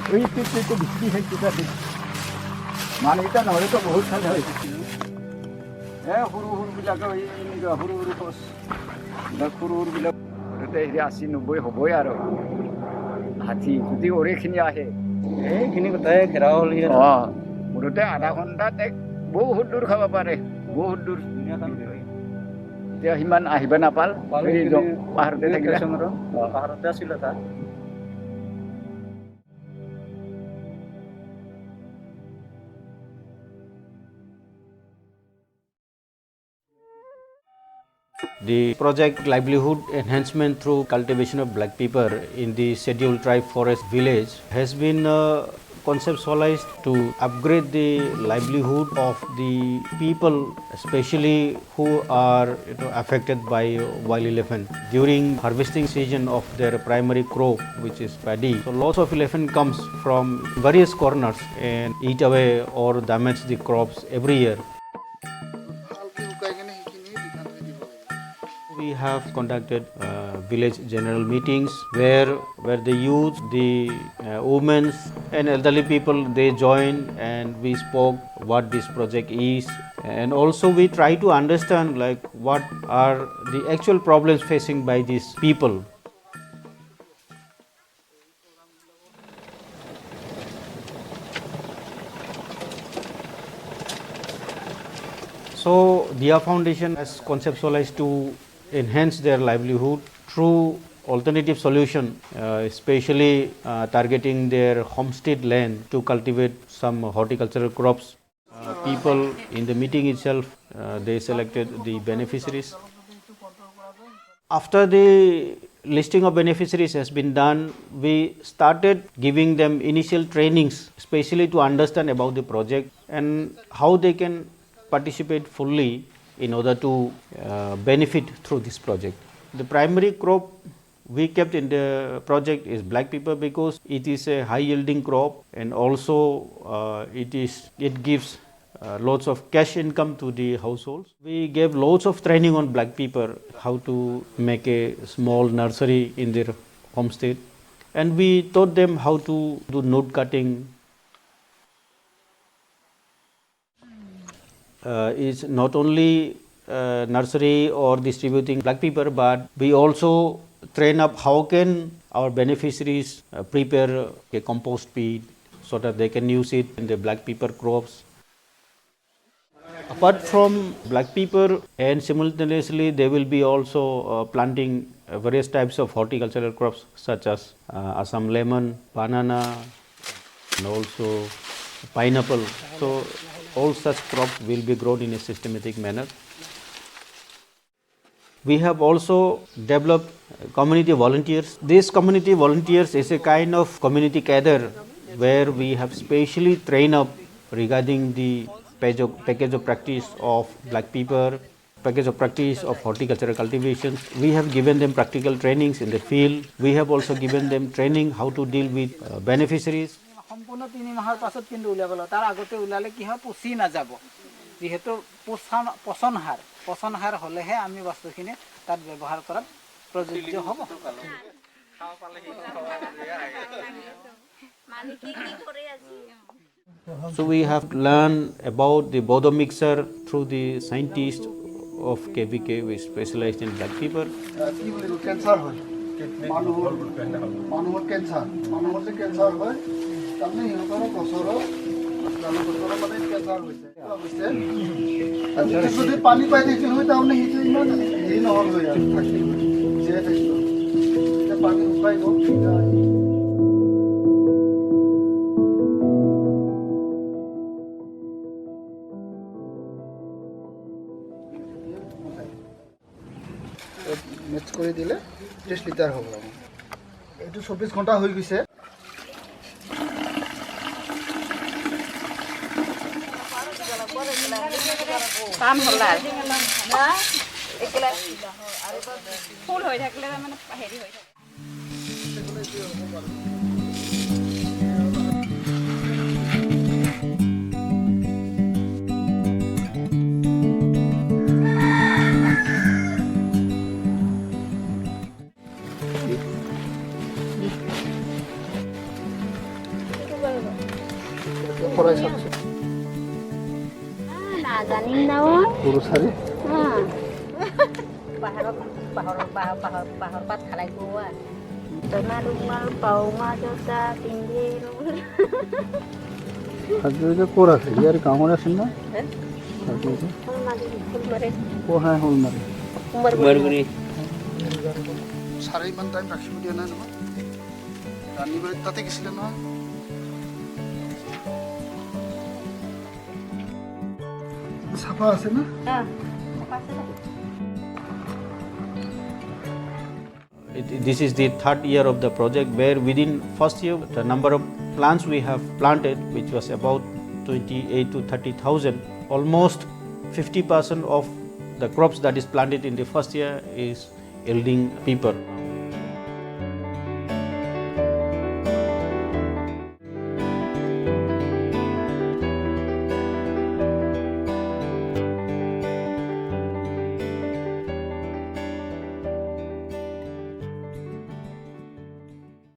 এইটো বিক্ৰী হৈছে তাতে মানুহকেইটা নহ'লেতো বহুত খালে হয় সৰু সৰুবিলাকে এনেকুৱা সৰু সৰু খৰচ সৰু সৰুবিলাক হেৰি 80-90 হ'বই আৰু হাতী যদি ওৰেখিনি আহে এইখিনি গোটাই ঘেৰাও হ'ল মুঠতে আধা ঘণ্টাত বহুত দূৰ খাব পাৰে বহুত দূৰ এতিয়া সিমান আহিব নাপাল পাহাৰতে থাকিলে পাহাৰতে আছিলে তাত The project livelihood enhancement through cultivation of black pepper in the scheduled tribe forest village has been conceptualized to upgrade the livelihood of the people, especially who are affected by wild elephant during harvesting season of their primary crop, which is paddy. So lots of elephant comes from various corners and eat away or damage the crops every year. We have conducted village general meetings where the youth, the women and elderly people, they join and we spoke what this project is, and also we try to understand like what are the actual problems facing by these people. So Dia Foundation has conceptualized to enhance their livelihood through alternative solution, especially targeting their homestead land to cultivate some horticultural crops. People in the meeting itself, they selected the beneficiaries. After the listing of beneficiaries has been done, we started giving them initial trainings, especially to understand about the project and how they can participate fully in order to benefit through this project. The primary crop we kept in the project is black pepper because it is a high yielding crop and also it gives lots of cash income to the households. We gave lots of training on black pepper, how to make a small nursery in their homestead, and we taught them how to do node cutting. Is not only nursery or distributing black pepper, but we also train up how can our beneficiaries prepare a compost feed so that they can use it in the black pepper crops. Apart from black pepper, and simultaneously they will be also planting various types of horticultural crops such as Assam lemon, banana, and also pineapple. So all such crops will be grown in a systematic manner. We have also developed community volunteers. These community volunteers is a kind of community cadre where we have specially trained up regarding the package of practice of black pepper, package of practice of horticultural cultivation. We have given them practical trainings in the field. We have also given them training how to deal with beneficiaries. সম্পূৰ্ণ 3 মাহৰ পাছত কিন্তু উলিয়াবল তাৰ আগতে উলালে কি হয় পচি না যাব যেহেতু পচন হার হলেহে আমি বস্তুখিনি তাত ব্যৱহাৰ কৰাত প্ৰযোজ্য হ'ব So we have learned about the Bodo mixer through the scientists of KVK, we specialized in black pepper. Cancer হয় মানুহৰ ক্যান্সার হয় তাৰমানে ইহঁতৰ গছৰৰ মানে ক্যান্সাৰ হৈছে যদি পানী পাই থাকিল হয় তাৰমানে সেইটো ইমান হেৰি নহ'ল হয় আৰু থাকিল জীয়াই থাকিল এতিয়া পানী শুকাই গ'ল মিক্স কৰি দিলে 30 লিটাৰ হ'ব এইটো 24 ঘণ্টা হৈ গৈছে কাম হলা না একলা ফুল হৈ থাকিলে মানে হেৰি হৈ থাকে নাজানিম নহয় পুৰুষাৰী পাহৰ পাত খালাই কোৱা তনা ৰুমাল পাউমা জোতা পিন্ধি হাজৰিকা ক'ত আছে ইয়াৰ গাঁৱত আছে না পঢ়াই হ'ল মাৰি ছাৰে ইমান টাইম ৰাখিব দিয়া নাই নহয় ৰান্ধিবলৈ তাতে গৈছিলে নহয় চাফা আছে না This is the third year of the project, where within first year the number of plants we have planted, which was about 28 to 30,000, almost 50% of the crops that is planted in the first year is yielding paper.